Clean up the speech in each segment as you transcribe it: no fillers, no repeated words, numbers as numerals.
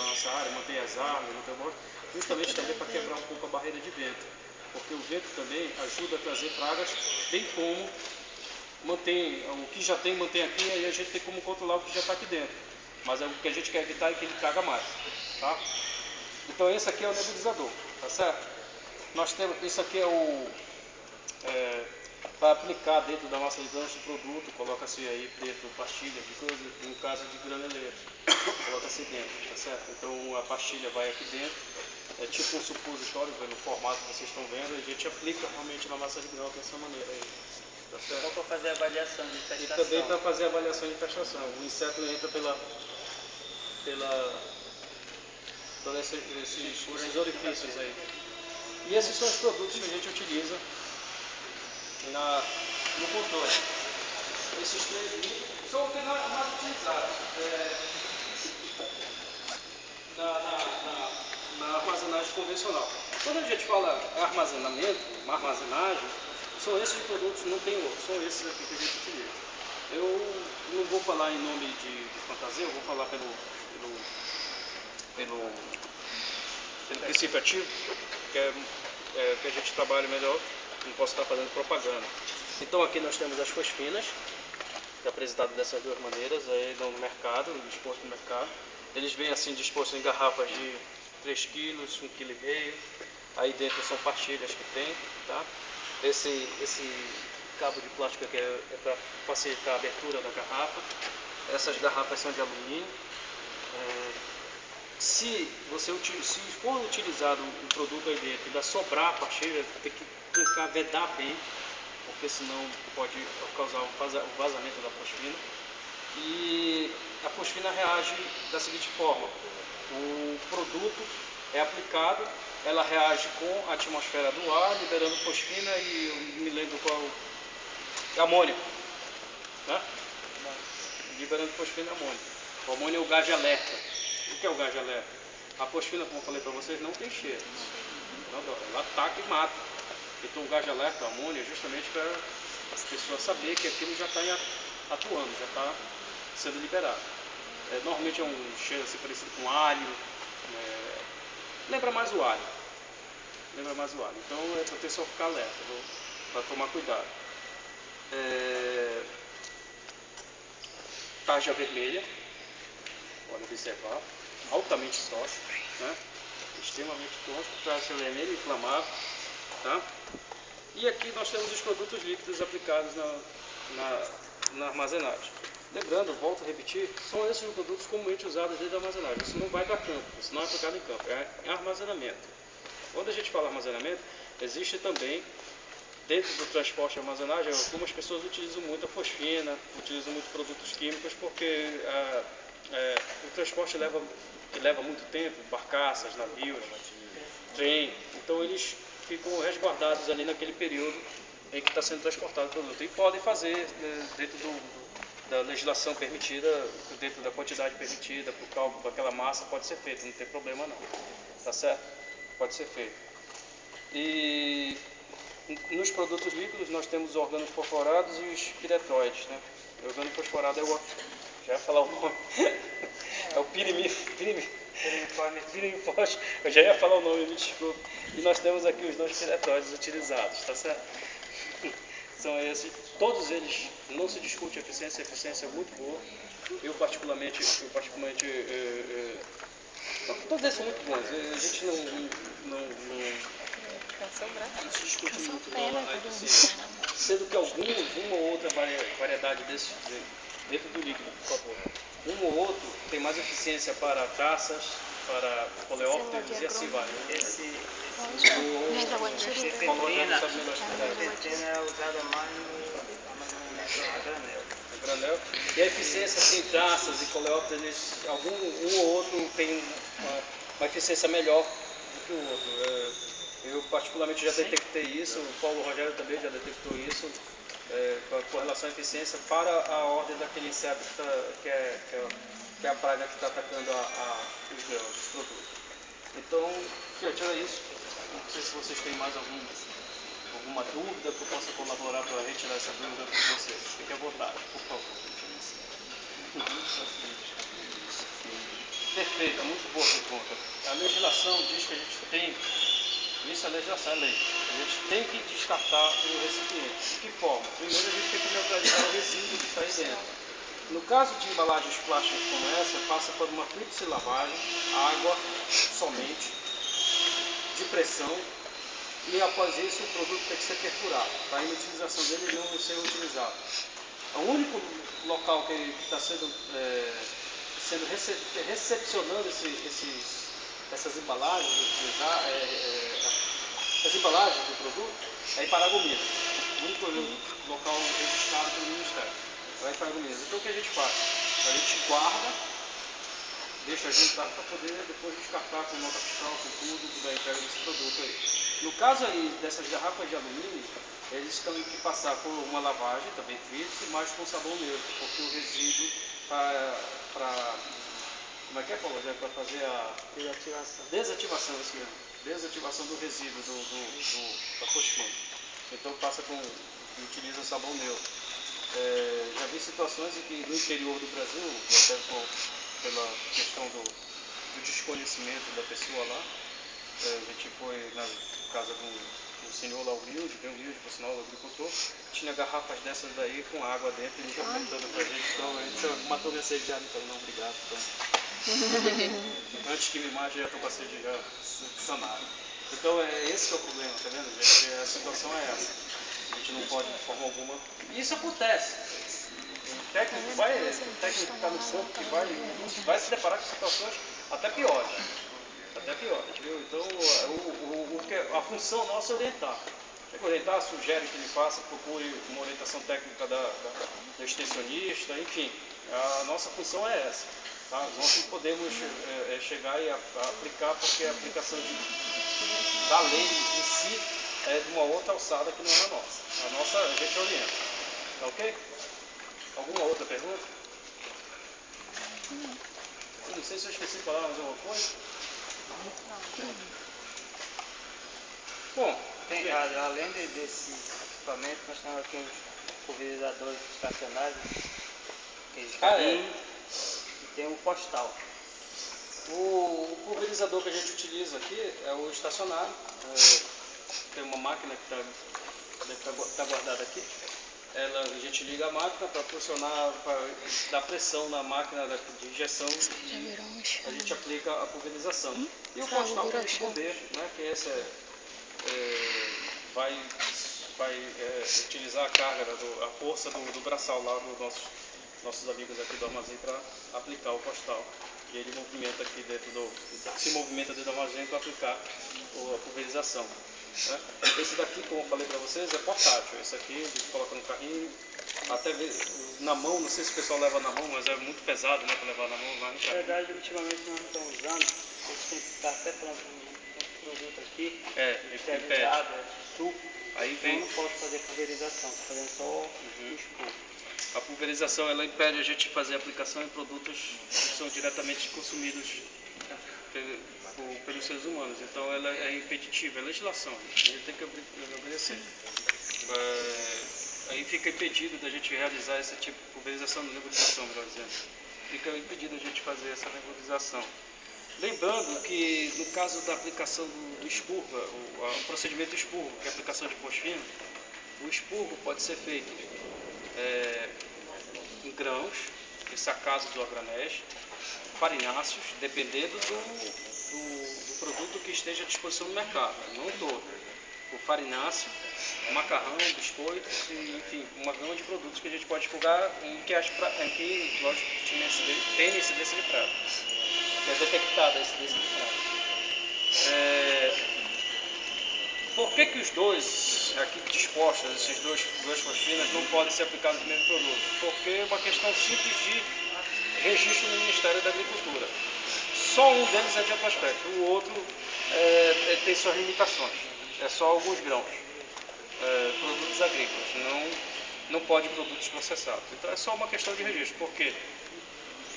na nossa área, mantém as árvores, mantém o bosque, justamente também para quebrar um pouco a barreira de vento, porque o vento também ajuda a trazer pragas, bem como mantém o que já tem, mantém aqui, aí a gente tem como controlar o que já está aqui dentro, mas o que a gente quer evitar é que ele traga mais, tá? Então esse aqui é o nebulizador, tá certo? Nós temos, isso aqui é o para aplicar dentro da massa de gancho o produto, coloca-se aí dentro pastilha de coisa, no caso de granulete, coloca-se dentro, tá certo? Então a pastilha vai aqui dentro, é tipo um supositório, pelo formato que vocês estão vendo, a gente aplica realmente na massa de grão dessa maneira aí, tá certo? Ou para fazer avaliação de infestação. E também para fazer avaliação de infestação, o inseto entra por esses orifícios aí. E esses são os produtos que a gente utiliza no controle. Esses três líquidos são os que mais utilizados na armazenagem convencional. Quando a gente fala armazenamento, armazenagem, são esses produtos, não tem outros, são esses aqui que a gente utiliza. Eu não vou falar em nome de fantasia, eu vou falar pelo princípio ativo, que que a gente trabalha melhor, não posso estar fazendo propaganda. Então aqui nós temos as fosfinas, que é apresentado dessas duas maneiras, aí no mercado, disposto no mercado. Eles vêm assim dispostos em garrafas de 3 kg, 1,5 kg. Aí dentro são pastilhas que tem, tá? Esse cabo de plástico aqui é para facilitar a abertura da garrafa. Essas garrafas são de alumínio. Se for utilizado um produto aí dentro e ainda sobrar a pastilha, tem que tentar vedar bem, porque senão pode causar o vazamento da fosfina. E a fosfina reage da seguinte forma: o produto é aplicado, ela reage com a atmosfera do ar, liberando fosfina e eu me lembro qual amônio, né? Liberando fosfina e amônio. O amônio é o gás de alerta. O que é o gás de alerta? A fosfina, como eu falei para vocês, não tem cheiro. Ela ataca e mata. Então o gás de alerta, o amônio, é justamente para as pessoas saberem que aquilo já está atuando, já está sendo liberado. Normalmente é um cheiro assim parecido com alho. Lembra mais o alho. Então é para a pessoa ficar alerta, para tomar cuidado. Tarja vermelha, pode observar, altamente tóxico, né? Extremamente tóxico, tarja vermelha, inflamável, tá? E aqui nós temos os produtos líquidos aplicados na armazenagem. Lembrando, volto a repetir, são esses os produtos comumente usados dentro da armazenagem. Isso não vai para campo, isso não é aplicado em campo, é armazenamento. Quando a gente fala armazenamento, existe também, dentro do transporte e armazenagem, algumas pessoas utilizam muito a fosfina, utilizam muito produtos químicos, porque o transporte leva muito tempo, barcaças, navios, trem, então eles ficam resguardados ali naquele período em que está sendo transportado o produto. E podem fazer dentro da legislação permitida, dentro da quantidade permitida, para o cálculo daquela massa, pode ser feito, não tem problema não. Tá certo? Pode ser feito. E nos produtos líquidos nós temos os organofosforados e os piretroides, né? O organofosforado é o... já ia falar o nome. É o pirimiforme. Eu já ia falar o nome, me desculpe. E nós temos aqui os 2 piretroides utilizados, tá certo? São esses. Todos eles, não se discute a eficiência é muito boa. Eu particularmente todos eles são muito bons. A gente não se discute muito a eficiência. Sendo que uma ou outra variedade desses, dentro do líquido, por favor, um ou outro tem mais eficiência para caças, para coleópteros e assim vai. A efetina é usada mais no armazenamento a granel. E a eficiência assim, traças e coleópteros, um ou outro tem uma eficiência melhor do que o outro. Eu particularmente já detectei isso, o Paulo Rogério também já detectou isso, com relação à eficiência para a ordem daquele inseto que é a praga que está atacando os grãos, os produtos. Então, gente, era isso. Não sei se vocês têm mais alguma dúvida que eu possa colaborar para retirar essa dúvida para vocês. Fique à vontade, por favor. Perfeito, muito boa pergunta. A legislação diz que a gente tem, isso é legislação, é lei, a gente tem que descartar o recipiente. De que forma? Primeiro a gente tem que neutralizar o resíduo que está aí dentro. No caso de embalagens plásticas como essa, passa por uma tríplice lavagem, água somente, de pressão, e após isso o produto tem que ser perfurado, para a inutilização dele não ser utilizado. O único local que está sendo recepcionando essas embalagens, as embalagens do produto, é em Paragominas. O único local registrado pelo Ministério. É em Paragominas. Então o que a gente faz? A gente guarda, deixa juntar para poder depois descartar com nota fiscal, com tudo, da entrega desse produto aí. No caso aí dessas garrafas de alumínio, eles têm que passar por uma lavagem, também tríplice, mas com sabão neutro, porque o resíduo para como é que é, Paulo? Para fazer a desativação, isso mesmo. Desativação do resíduo da fosfina. Então passa e utiliza sabão neutro. Já vi situações em que no interior do Brasil, até pela questão do desconhecimento da pessoa lá, a gente foi na casa do senhor lá, humilde, bem humilde, por sinal, o agricultor, tinha garrafas dessas daí com água dentro, ele perguntando pra gente, então a gente matou minha sede já, então não, obrigado. Então, antes que me mate, já estou com a sede já sanada. Então esse que é o problema, tá vendo, gente? A situação é essa. A gente não pode de forma alguma. E isso acontece. O técnico que está no campo que vai se deparar com situações até piores. Até piores, viu? Então a função nossa é orientar. Tem que orientar, sugere que ele faça, procure uma orientação técnica da extensionista, enfim. A nossa função é essa. Tá? Nós não podemos chegar e aplicar, porque a aplicação da lei em si é de uma outra alçada que não é a nossa. A gente orienta. Tá ok? Alguma outra pergunta? Eu não sei se eu esqueci de falar mais alguma coisa. Bom, além desse equipamento, nós temos aqui os pulverizadores estacionários, e tem um postal. O pulverizador que a gente utiliza aqui é o estacionário. Tem uma máquina que está guardada aqui. A gente liga a máquina para funcionar, para dar pressão na máquina de injeção e a gente aplica a pulverização. E o postal que a gente bombeia, né, que esse vai utilizar a carga, a força do braçal lá dos nossos amigos aqui do armazém para aplicar o postal. E ele se movimenta dentro do armazém para aplicar a pulverização. Né? Esse daqui, como eu falei para vocês, é portátil. Esse aqui a gente coloca no carrinho, até na mão, não sei se o pessoal leva na mão, mas é muito pesado, né, para levar na mão. Na verdade, ultimamente nós não estamos usando, eles têm que estar até falando um produto aqui, esterilizado, aí vem. Eu não posso fazer pulverização, estou fazendo só o expor. A pulverização ela impede a gente de fazer aplicação em produtos que são diretamente consumidos pelos seres humanos. Então ela é impeditiva, é legislação, a gente tem que obedecer. Aí fica impedido da gente realizar esse tipo de pulverização, nebulização, melhor dizendo. Fica impedido a gente fazer essa nebulização. Lembrando que no caso da aplicação do expurgo, o procedimento expurgo, que é a aplicação de fosfina, o expurgo pode ser feito em grãos, em sacados ou a granéis, farináceos, dependendo do produto que esteja à disposição no mercado, não todo. O farináceo, macarrão, biscoitos, enfim, uma gama de produtos que a gente pode expurgar em que lógico, tem incidência de prata, que é detectada a incidência de prata. Por que os dois aqui dispostos, essas duas fosfinas, não podem ser aplicados no mesmo produto? Porque é uma questão simples de registro no Ministério da Agricultura. Só um deles é de amplo espectro, o outro tem suas limitações. É só alguns grãos, produtos agrícolas, não pode produtos processados. Então é só uma questão de registro, porque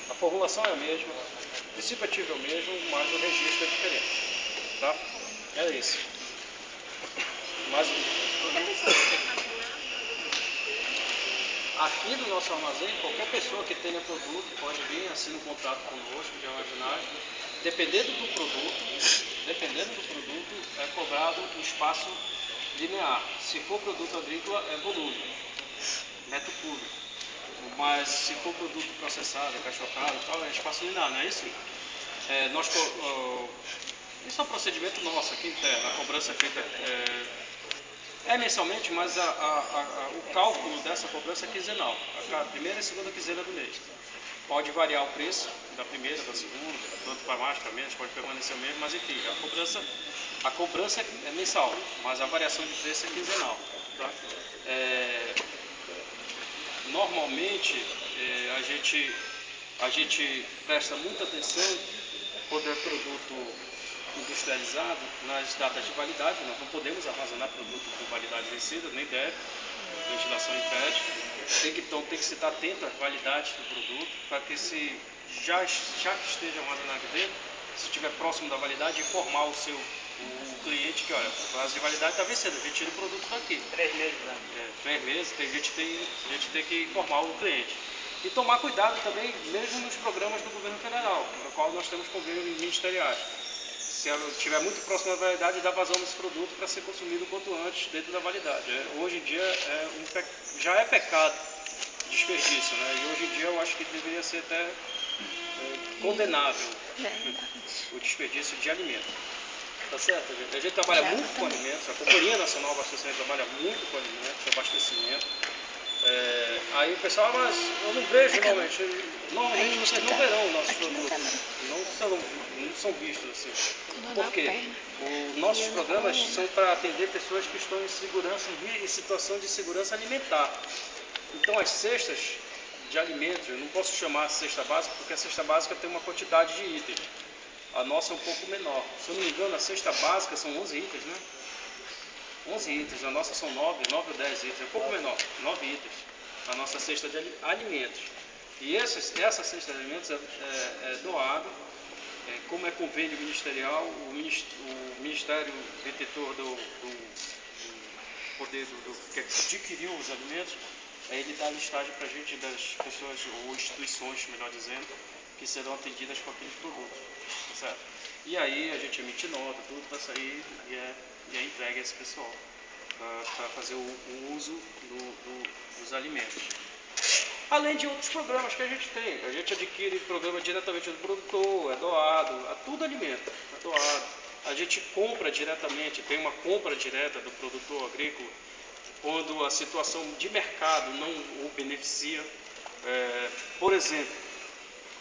a formulação é a mesma, o princípio ativo é o mesmo, mas o registro é diferente. Tá? É isso. Mas aqui no nosso armazém, qualquer pessoa que tenha produto pode vir, assina um contrato conosco de armazenagem dependendo do produto, é cobrado um espaço linear. Se for produto agrícola, é volume, metro cúbico. Mas se for produto processado, encaixotado, tal, é espaço linear, não é isso? Isso é um procedimento nosso aqui interno. A cobrança é feita mensalmente, mas o cálculo dessa cobrança é quinzenal, a primeira e segunda quinzena do mês. Pode variar o preço da primeira, da segunda, tanto para mais, para menos, pode permanecer o mesmo, mas enfim, a cobrança é mensal, mas a variação de preço é quinzenal. Tá? Normalmente a gente presta muita atenção quando é produto industrializado nas datas de validade. Nós não podemos armazenar produto com validade vencida, nem deve, a legislação impede. Então tem que se estar atento às validades do produto, para que já que esteja armazenado dentro, se estiver próximo da validade, informar o cliente que, olha, o prazo de validade está vencendo, retira o produto daqui. 3 meses, né? 3 meses, a gente tem que informar o cliente. E tomar cuidado também, mesmo nos programas do governo federal, no qual nós temos convênios ministeriais. Se ela estiver muito próxima da validade, dá vazão nesse produto para ser consumido o quanto antes dentro da validade. Hoje em dia já é pecado desperdício, né? E hoje em dia eu acho que deveria ser até condenável o desperdício de alimento. Tá certo, gente? A gente trabalha muito com alimentos, a Companhia Nacional de Abastecimento trabalha muito com alimentos, abastecimento. Aí o pessoal, mas eu não vejo normalmente vocês não verão nossos produtos, não são vistos assim. Por quê? Os nossos programas são para atender pessoas que estão em situação de segurança alimentar. Então as cestas de alimentos, eu não posso chamar cesta básica, porque a cesta básica tem uma quantidade de itens. A nossa é um pouco menor. Se eu não me engano, a cesta básica são 11 itens, né? 11 itens, a nossa são 9 ou 10 itens, é um pouco menor, 9 itens. A nossa cesta de alimentos. E essa cesta de alimentos é doada, como é convênio ministerial, o Ministério detentor do poder que adquiriu os alimentos, ele dá a listagem para a gente das pessoas, ou instituições, melhor dizendo, que serão atendidas com aqueles produtos. Tá certo? E aí a gente emite nota, tudo para sair e é entregue a esse pessoal, para fazer o uso dos alimentos. Além de outros programas que a gente tem. A gente adquire programa diretamente do produtor, é doado, tudo alimento, é doado. A gente compra diretamente, tem uma compra direta do produtor agrícola, quando a situação de mercado não o beneficia. Por exemplo,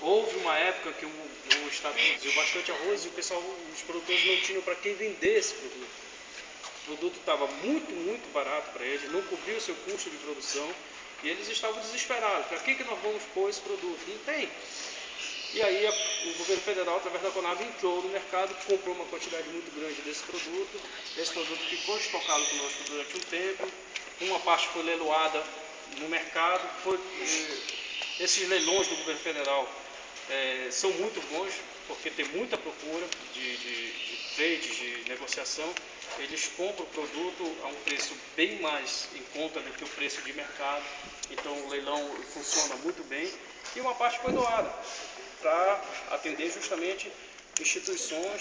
houve uma época que o Estado produziu bastante arroz e os produtores não tinham para quem vender esse produto. O produto estava muito, muito barato para eles, não cobria o seu custo de produção e eles estavam desesperados. Para que nós vamos pôr esse produto? Não tem. E aí o governo federal, através da Conab, entrou no mercado, comprou uma quantidade muito grande desse produto. Esse produto ficou estocado conosco durante um tempo. Uma parte foi leiloada no mercado. Esses leilões do governo federal são muito bons, porque tem muita procura de trade, de negociação. Eles compram o produto a um preço bem mais em conta do que o preço de mercado. Então o leilão funciona muito bem. E uma parte foi doada para atender justamente instituições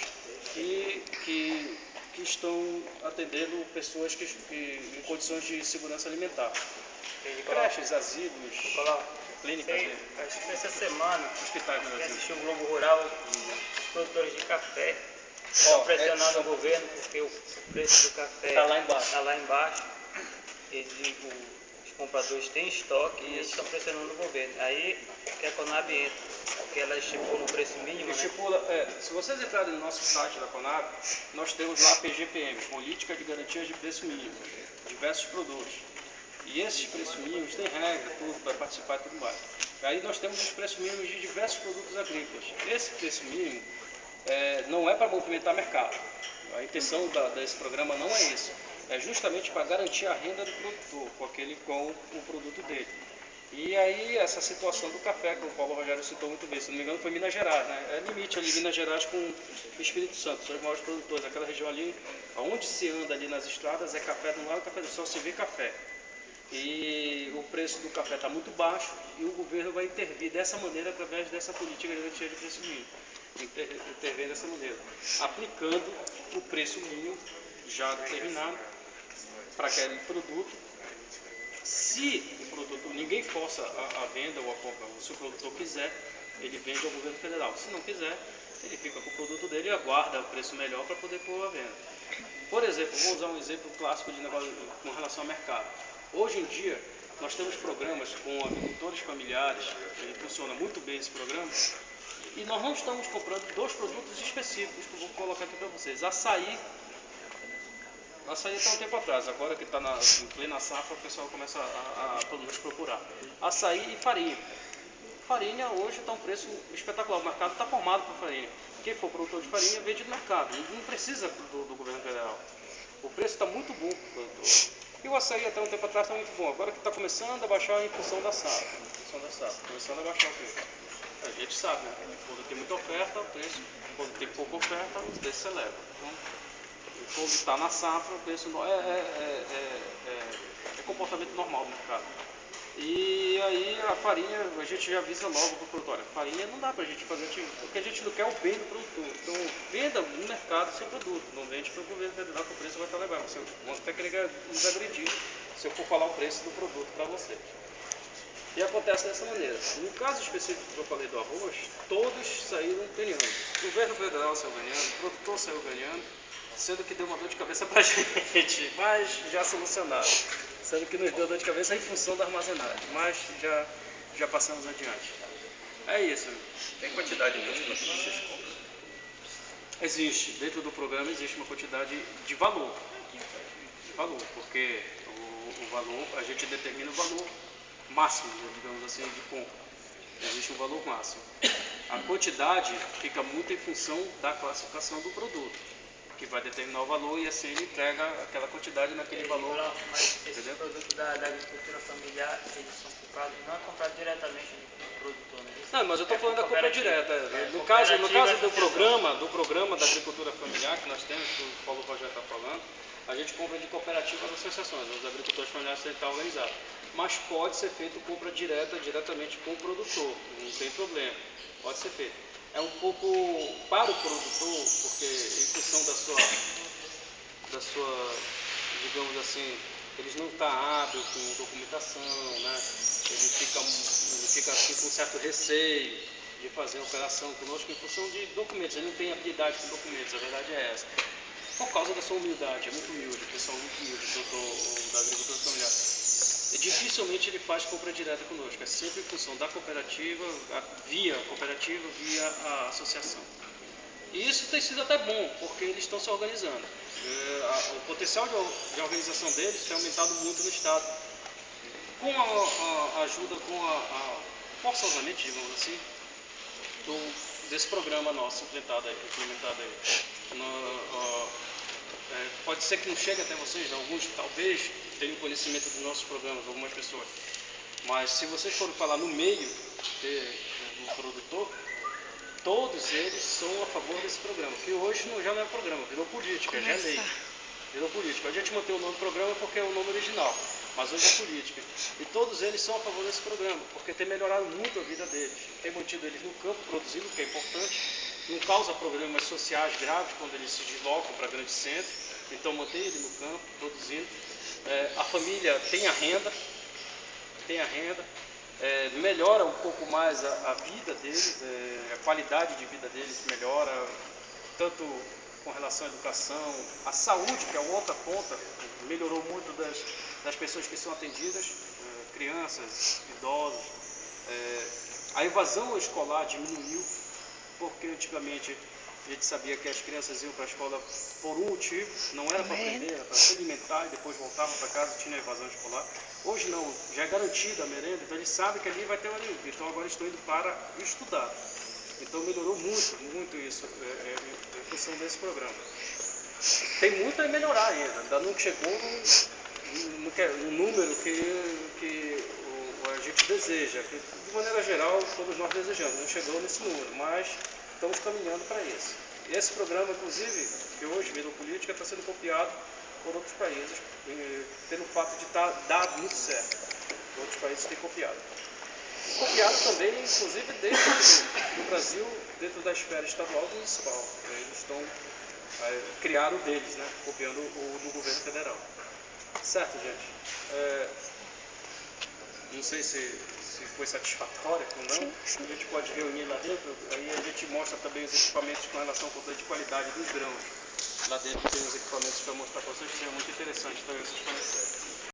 que estão atendendo pessoas em condições de segurança alimentar. Creches, asilos, clínicas. Acho que essa semana hospitais no eu Brasil. assisti o Globo Rural, os produtores de café estão pressionando o governo porque o preço do café Está lá embaixo. Tá lá embaixo. Os compradores têm estoque e eles estão pressionando o governo. Aí que a Conab entra, porque ela estipula um preço mínimo. Se vocês entrarem no nosso site da Conab, nós temos lá a PGPM, Política de Garantias de Preço Mínimo, diversos produtos. E esses preços mínimos têm regra, tudo, para participar e tudo mais. Aí nós temos os preços mínimos de diversos produtos agrícolas. Esse preço mínimo não é para movimentar mercado. A intenção desse programa não é isso. É justamente para garantir a renda do produtor com o produto dele. E aí essa situação do café, que o Paulo Rogério citou muito bem, se não me engano foi Minas Gerais, né? É limite ali, Minas Gerais com o Espírito Santo, são os maiores produtores. Aquela região ali, onde se anda ali nas estradas, é café de um lado, café do sol, se vê café. E o preço do café está muito baixo e o governo vai intervir dessa maneira através dessa política de garantia de preço mínimo. intervém dessa maneira, aplicando o preço mínimo já determinado para aquele produto. Se o produto, ninguém força a venda ou a compra, se o produtor quiser, ele vende ao governo federal. Se não quiser, ele fica com o produto dele e aguarda o preço melhor para poder pôr a venda. Por exemplo, vou usar um exemplo clássico de negócio com relação ao mercado. Hoje em dia, nós temos programas com agricultores familiares, ele funciona muito bem esse programa, e nós não estamos comprando dois produtos específicos que eu vou colocar aqui para vocês. Açaí até um tempo atrás, agora que está em plena safra, o pessoal começa a nos procurar. Açaí e farinha. Farinha hoje está um preço espetacular, o mercado está formado para farinha. Quem for produtor de farinha vende no mercado, não precisa do governo federal. O preço está muito bom para o produtor. E o açaí até um tempo atrás está muito bom, agora que está começando a baixar em função da safra. Começando a baixar o preço. A gente sabe, né? Quando tem muita oferta, o preço, quando tem pouca oferta, o preço se eleva. Então, quando está na safra, o preço é comportamento normal do mercado. E aí a farinha, a gente já avisa logo para o produtor, olha, farinha não dá para a gente fazer, porque a gente não quer o bem do produtor. Então venda no mercado o seu produto, não vende para o governo federal que o preço vai estar legal. Você vão até querer nos agredir se eu for falar o preço do produto para vocês. E acontece dessa maneira. No caso específico que eu falei do arroz, todos saíram ganhando. O governo federal saiu ganhando, o produtor saiu ganhando, sendo que deu uma dor de cabeça para a gente, mas já solucionado. Sendo que nos deu dor de cabeça em função da armazenagem, mas já passamos adiante. É isso. Tem quantidade mínima que vocês compram? Existe, dentro do programa existe uma quantidade de valor. Porque o valor, a gente determina o valor máximo, digamos assim, de compra. Existe um valor máximo. A quantidade fica muito em função da classificação do produto, que vai determinar o valor e assim ele entrega aquela quantidade naquele valor. Mas esse produto da agricultura familiar, eles são comprados, não é comprado diretamente do produtor, né? Não, mas eu estou falando da compra direta. No caso do programa da agricultura familiar que nós temos, que o Paulo Rogério está falando, a gente compra de cooperativas e associações, os agricultores familiares têm que estar organizados. Mas pode ser feito compra diretamente com o produtor, não tem problema, pode ser feito. É um pouco para o produtor, porque em função da sua, digamos assim, eles não estão hábil com documentação, né? Ele fica assim com um certo receio de fazer a operação conosco em função de documentos. Ele não tem habilidade com documentos, a verdade é essa. Por causa da sua humildade, é muito humilde, o pessoal muito humilde, da agricultura familiar. E dificilmente ele faz compra direta conosco, é sempre em função da cooperativa, via a associação. E isso tem sido até bom, porque eles estão se organizando. O potencial de organização deles tem aumentado muito no estado. Com a ajuda, forçosamente, digamos assim, desse programa nosso implementado aí. Pode ser que não chegue até vocês, alguns talvez tenham conhecimento dos nossos programas, algumas pessoas. Mas se vocês forem falar no meio do produtor, todos eles são a favor desse programa, que hoje já não é programa, virou política, já é lei. Virou política. A gente mantém o nome do programa porque é o nome original, mas hoje é política. E todos eles são a favor desse programa, porque tem melhorado muito a vida deles. Tem mantido eles no campo produzindo, que é importante. Não causa problemas sociais graves quando eles se deslocam para grandes centros. Então mantém ele no campo, produzindo. A família tem a renda. Melhora um pouco mais a vida deles, a qualidade de vida deles melhora, tanto com relação à educação, a saúde, que é outra ponta, melhorou muito das pessoas que são atendidas, crianças, idosos. A evasão escolar diminuiu, porque antigamente a gente sabia que as crianças iam para a escola por um motivo, não era para aprender, era para se alimentar e depois voltavam para casa e tinha evasão escolar. Hoje não, já é garantida a merenda, então eles sabem que ali vai ter uma alimento, então agora estão indo para estudar. Então melhorou muito isso em função desse programa. Tem muito a melhorar ainda não chegou no número que a gente deseja, que de maneira geral todos nós desejamos, não chegou nesse número, mas estamos caminhando para isso. E esse programa, inclusive, que hoje virou política, está sendo copiado por outros países, pelo fato de dar muito certo. Outros países têm copiado. copiado também, inclusive dentro do Brasil, dentro da esfera estadual e municipal. Eles estão criaram deles, né? Copiando o do governo federal. Certo, gente? Não sei se foi satisfatório ou não. A gente pode reunir lá dentro, aí a gente mostra também os equipamentos com relação ao controle de qualidade dos grãos. Lá dentro tem os equipamentos para mostrar para vocês, que é muito interessante também vocês conhecerem.